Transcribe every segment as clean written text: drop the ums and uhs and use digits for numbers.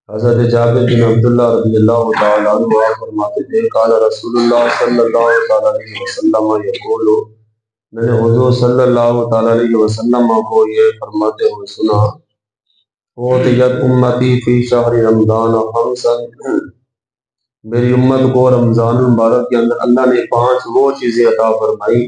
حضرت جابر بن عبداللہ رضی اللہ تعالیٰ عنہ فرماتے تھے قال رسول اللہ صلی اللہ تعالیٰ علیہ وسلم یقول، میں نے حضور صلی اللہ تعالیٰ علیہ وسلم کو یہ فرماتے ہوئے سنا، اوتیت امتی فی شہر رمضان خمسا، میری امت کو رمضان المبارک کے اندر اللہ نے 5 وہ چیزیں عطا فرمائی،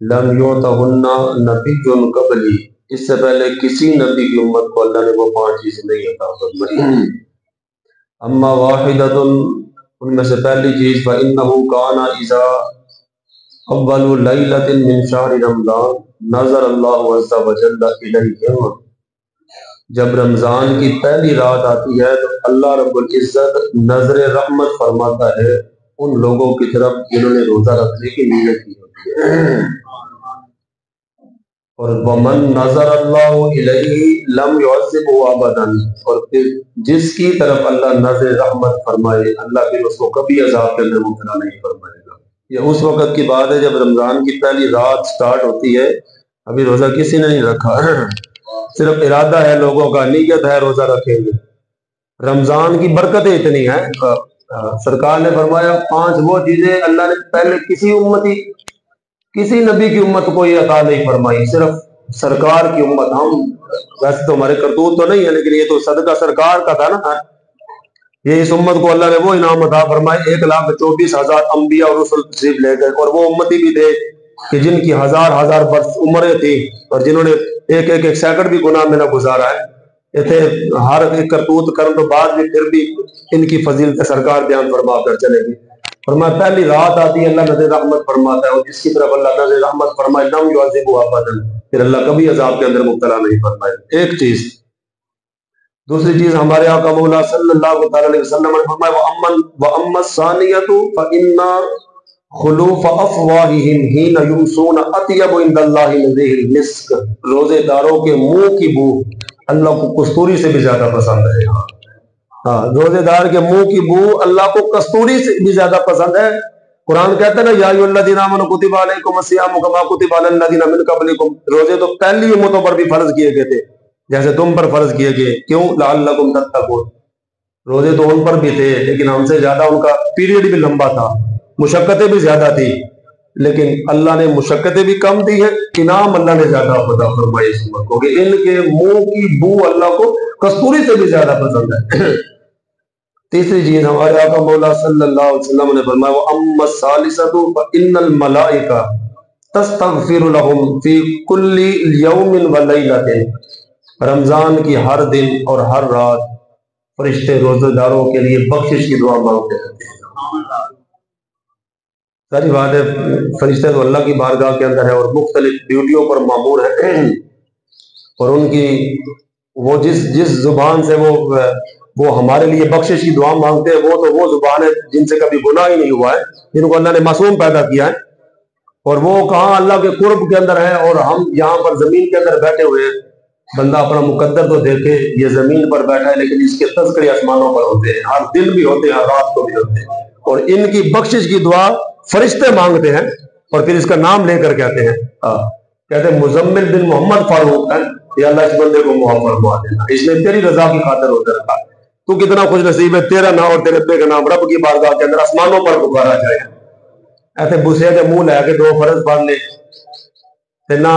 لم یعطہن نبی قبلی، اس سے پہلے کسی نبی کی امت کو اللہ نے وہ 5 چیزیں نہیں عطا فرمائی۔ اما واحدۃ، ان میں سے پہلی چیز فإنہ کان اذا اول لیلۃ من شہر رمضان نظر اللہ عز وجل الیہم، جب رمضان کی پہلی رات آتی ہے تو اللہ رب العزت نظر رحمت فرماتا ہے ان لوگوں کی طرف جنہوں نے روزہ رکھنے کی نیت کی ہوتی ہے، اور ومن نظر اللہ الیہ لم یعذبہ ابدا، اور پھر جس کی طرف اللہ نظر رحمت فرمائے اللہ پھر اس کو کبھی عذاب کے اندر مبتلا نہیں فرمائے گا۔ یہ اس وقت کی بات ہے جب رمضان کی پہلی رات سٹارٹ ہوتی ہے، ابھی روزہ کسی نے نہیں رکھا، صرف ارادہ ہے لوگوں کا، نیت ہے روزہ رکھیں گے۔ رمضان کی برکتیں اتنی ہیں، سرکار نے فرمایا 5 وہ چیزیں اللہ نے پہلے کسی نبی کی امت کو یہ عطا نہیں فرمائی، صرف سرکار کی امت۔ ہم ویسے تو ہمارے کرتوت تو نہیں ہے، لیکن یہ تو صدقہ سرکار کا تھا نا، یہ اس امت کو اللہ نے وہ انعام عطا فرمائے 1,24,000 انبیاء اور رسل تشریف لے گئے، اور وہ امتی بھی تھے کہ جن کی ہزار برس عمریں تھیں اور جنہوں نے ایک سیکنڈ بھی گناہ میں نہ گزارا ہے، یہ تھے ہر ایک کرتوت کرن تو بعد بھی پھر بھی ان کی فضیلت سرکار بیان فرما کر چلے گی۔ فرمایا پہلی رات آتی ہے اللہ نظر رحمت فرماتا ہے، اور جس کی طرف اللہ نظر رحمت فرمائے لم یعذبہ ابدا، پھر اللہ کبھی عذاب کے اندر مبتلا نہیں فرمائے۔ ایک چیز۔ دوسری چیز ہمارے آقا مولا صلی اللہ تعالی علیہ وسلم نے فرمایا وَأَمَّا الثَّانِيَةُ فَإِنَّ خُلُوفَ أَفْوَاهِهِمْ حِينَ يُمْسُونَ أَطْيَبُ عِندَ اللَّهِ مِنْ رِيحِ الْمِسْكِ، روزے داروں کے منہ کی بو اللہ کو کستوری سے بھی زیادہ پسند ہے۔ ہاں، روزے دار کے منہ کی بو اللہ کو کستوری سے بھی زیادہ پسند ہے۔ قرآن کہتا ہے نا یا ایھا الذین آمنوا کتب علیکم الصیام کما کتب علی الذین من قبلکم، روزے تو پہلی امتوں پر بھی فرض کیے گئے تھے جیسے تم پر فرض کیے گئے، کیوں؟ لعلکم تتقون، روزے تو ان پر بھی تھے لیکن ہم سے زیادہ ان کا پیریڈ بھی لمبا تھا، مشقتیں بھی زیادہ تھی، لیکن اللہ نے مشقتیں بھی کم دی ہیں، انعام اللہ نے زیادہ عطا فرمائی اس امت کو کہ ان کے منہ کی بو اللہ کو کستوری سے بھی زیادہ پسند ہے۔ تیسری چیز ہمارے آقا مولا صلی اللہ علیہ وسلم نے فرمایا وَأَمَّا الثَّالِثَةُ فَإِنَّ الْمَلَائِكَةَ تَسْتَغْفِرُ لَهُمْ فِي كُلِّ يَوْمٍ وَلَيْلَةٍ، رمضان کی ہر دن اور ہر رات فرشتے روزہ داروں کے لیے بخشش کی دعا مانگتے رہتے ہیں۔ ساری بات ہے، فرشتے تو اللہ کی بارگاہ کے اندر ہے اور مختلف ڈیوٹیوں پر مامور ہیں، اور ان کی وہ جس زبان سے وہ ہمارے لیے بخشش کی دعا مانگتے ہیں، وہ زبان ہے جن سے کبھی گناہ ہی نہیں ہوا ہے، جن کو اللہ نے معصوم پیدا کیا ہے، اور وہ کہاں اللہ کے قرب کے اندر ہے اور ہم یہاں پر زمین کے اندر بیٹھے ہوئے ہیں۔ بندہ اپنا مقدر تو دیکھے، یہ زمین پر بیٹھا ہے لیکن اس کے تذکرے آسمانوں پر ہوتے ہیں، ہر دن بھی ہوتے ہیں، ہر رات کو بھی ہوتے ہیں، اور ان کی بخشش کی دعا فرشتے مانگتے ہیں اور پھر اس کا نام لے کر کہتے ہیں کہتے ہیں مزمل بن محمد فاروق ہے، یا اللہ اس بندے کو معاف فرما دینا، اس نے تیری رضا کی خاطر روزہ رکھا، تو کتنا خوش نصیب ہے، تیرا نام اور تیرے ابے کا نام رب کی بارگاہ کے اندر آسمانوں پر پکارا جائے۔ ایسے بوسے کے منہ لے کے 2 فرض پڑھ لے تے نہ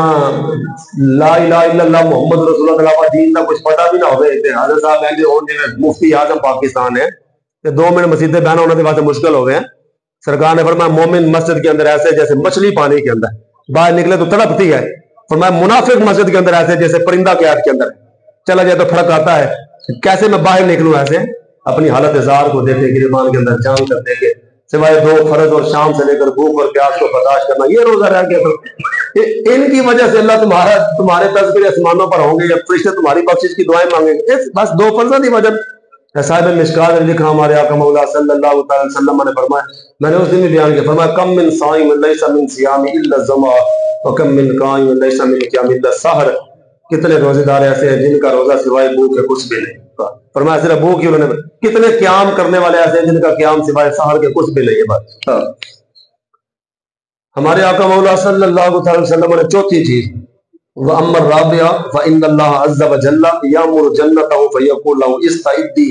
لا الہ الا اللہ محمد رسول اللہ علیہ دین کا کچھ پتہ بھی نہ ہوئے، تے حضرت صاحب کہتے ہون جی مفتی اعظم پاکستان ہے تے 2 منٹ مسجد بہنا انہوں نے واسطے مشکل ہو گئے ہیں۔ سرکار نے فرمایا مومن مسجد کے اندر ایسے جیسے مچھلی پانی کے اندر باہر نکلے تو تڑپتی ہے، فرمایا منافق مسجد کے اندر ایسے جیسے پرندہ قید کے اندر چلا جائے تو پھڑک آتا ہے، کیسے میں باہر نکلوں؟ ایسے اپنی حالت زار کو دیکھے گریبان کے اندر جان کر دیکھے، سوائے 2 فرض اور شام سے لے کر بھوک اور پیاس کو برداشت کرنا، یہ روزہ رہ گیا۔ ان کی وجہ سے اللہ تمہارے تذکرے آسمانوں پر ہوں گے یا فرشتے تمہاری بخشش کی دعائیں مانگیں گے، بس 2 فرضوں کی وجہ۔ صاحب مشکات نے لکھا ہمارے آقا مولا صلی اللہ تعالی وسلم نے فرمایا، میں نے اس دن بھی بیان کیا، فرمایا کم من صائم لیس من صیام الا الظما وکم من قائم لیس من قیام الا السحر، کتنے روزے دار ایسے ہیں جن کا روزہ سوائے بھوک کے کچھ بھی نہیں، فرمایا صرف بھوک ہی انہوں نے، کتنے قیام کرنے والے ایسے ہیں جن کا قیام سوائے سحر کے کچھ بھی نہیں ہے بس۔ ہمارے آقا مولا صلی اللہ تعالی وسلم نے چوتھی چیز وَأَمَّا الرَّابِعَةُ فَإِنَّ اللَّهَ عَزَّ وَجَلَّ يَأْمُرُ جَنَّتَهُ فَيَقُولُ لَهُ اسْتَعِدِّي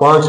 5